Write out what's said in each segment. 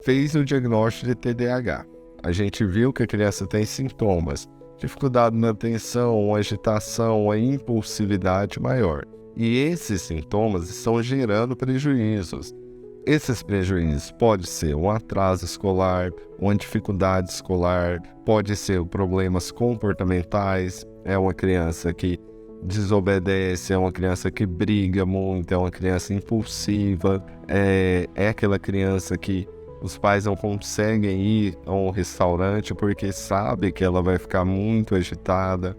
fez o diagnóstico de TDAH. A gente viu que a criança tem sintomas, dificuldade na atenção, agitação, a impulsividade maior. E esses sintomas estão gerando prejuízos. Esses prejuízos pode ser um atraso escolar, uma dificuldade escolar, pode ser problemas comportamentais, é uma criança que desobedece, é uma criança que briga muito, é uma criança impulsiva, é aquela criança que os pais não conseguem ir a um restaurante porque sabe que ela vai ficar muito agitada,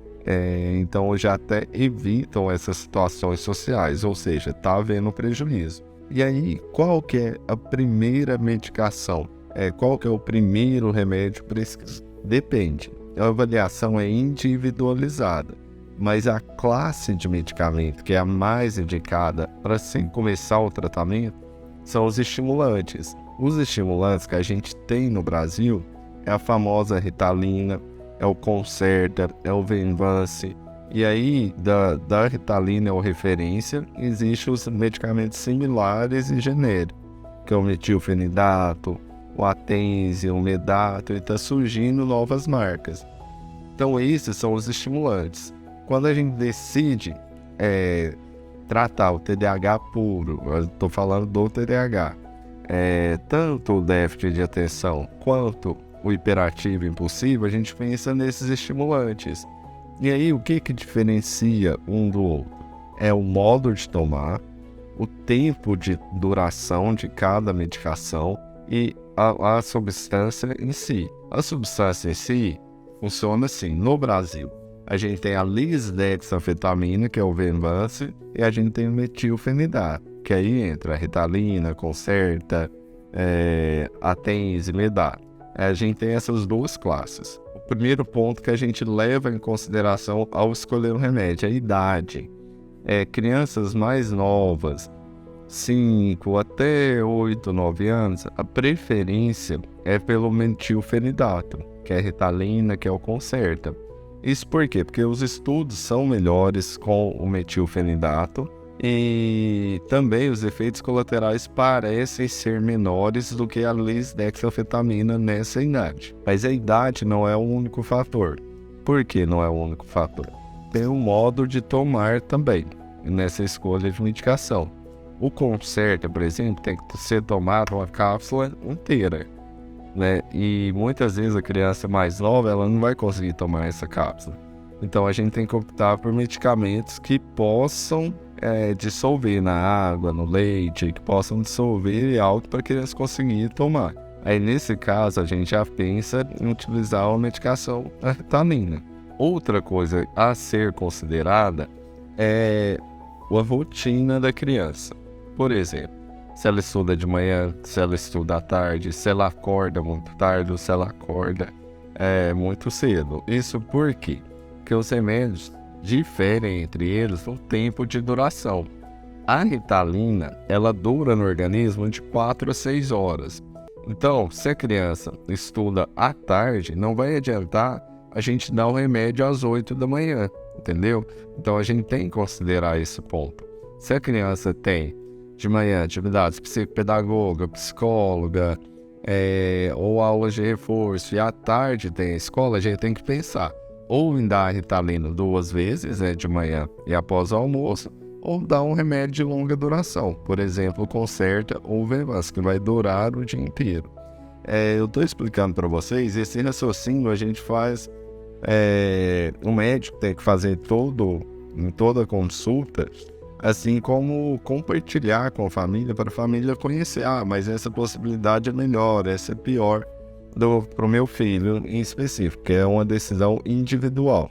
então já até evitam essas situações sociais, ou seja, está havendo prejuízo. E aí, qual que é a primeira medicação? Qual que é o primeiro remédio prescrito? Depende, a avaliação é individualizada, mas a classe de medicamento que é a mais indicada para se começar o tratamento são os estimulantes. Os estimulantes que a gente tem no Brasil é a famosa Ritalina, é o Concerta, é o Venvance. E aí, da Ritalina é o referência, existem os medicamentos similares e genéricos, que é o metilfenidato, o Atenze, o Medato, e está surgindo novas marcas. Então, esses são os estimulantes. Quando a gente decide tratar o TDAH puro, eu estou falando do TDAH, tanto o déficit de atenção quanto o hiperativo impulsivo, a gente pensa nesses estimulantes. E aí, o que diferencia um do outro? É o modo de tomar, o tempo de duração de cada medicação e a substância em si. A substância em si funciona assim, no Brasil. A gente tem a lisdexanfetamina, que é o Venvance, e a gente tem o metilfenidato, que aí entra a Ritalina, Concerta, Atenze e Medato. A gente tem essas duas classes. O primeiro ponto que a gente leva em consideração ao escolher o remédio é a idade. Crianças mais novas, 5 até 8, 9 anos, a preferência é pelo metilfenidato, que é a Ritalina, que é o Concerta. Isso por quê? Porque os estudos são melhores com o metilfenidato e também os efeitos colaterais parecem ser menores do que a lisdexanfetamina nessa idade. Mas a idade não é o único fator. Por que não é o único fator? Tem um modo de tomar também nessa escolha de medicação. O Concerta, por exemplo, tem que ser tomado uma cápsula inteira, né? E muitas vezes a criança mais nova ela não vai conseguir tomar essa cápsula. Então a gente tem que optar por medicamentos que possam dissolver na água, no leite, que possam dissolver alto para a criança conseguir tomar. Aí nesse caso a gente já pensa em utilizar uma medicação, a Ritalina. Outra coisa a ser considerada é a rotina da criança. Por exemplo, se ela estuda de manhã, se ela estuda à tarde, se ela acorda muito tarde ou se ela acorda muito cedo. Isso por quê? Porque os remédios diferem entre eles no tempo de duração. A Ritalina, ela dura no organismo de 4 a 6 horas. Então, se a criança estuda à tarde, não vai adiantar a gente dar o remédio às 8 da manhã, entendeu? Então, a gente tem que considerar esse ponto. Se a criança tem de manhã atividades psicopedagoga, psicóloga, ou aulas de reforço, e à tarde tem a escola, a gente tem que pensar ou em dar a Ritalina 2 vezes, de manhã e após o almoço, ou dar um remédio de longa duração, por exemplo, o Concerta ou o Venvance, que vai durar o dia inteiro. Eu estou explicando para vocês, esse raciocínio a gente faz, o médico tem que fazer em toda consulta, assim como compartilhar com a família, para a família conhecer, mas essa possibilidade é melhor, essa é pior para o meu filho em específico, que é uma decisão individual.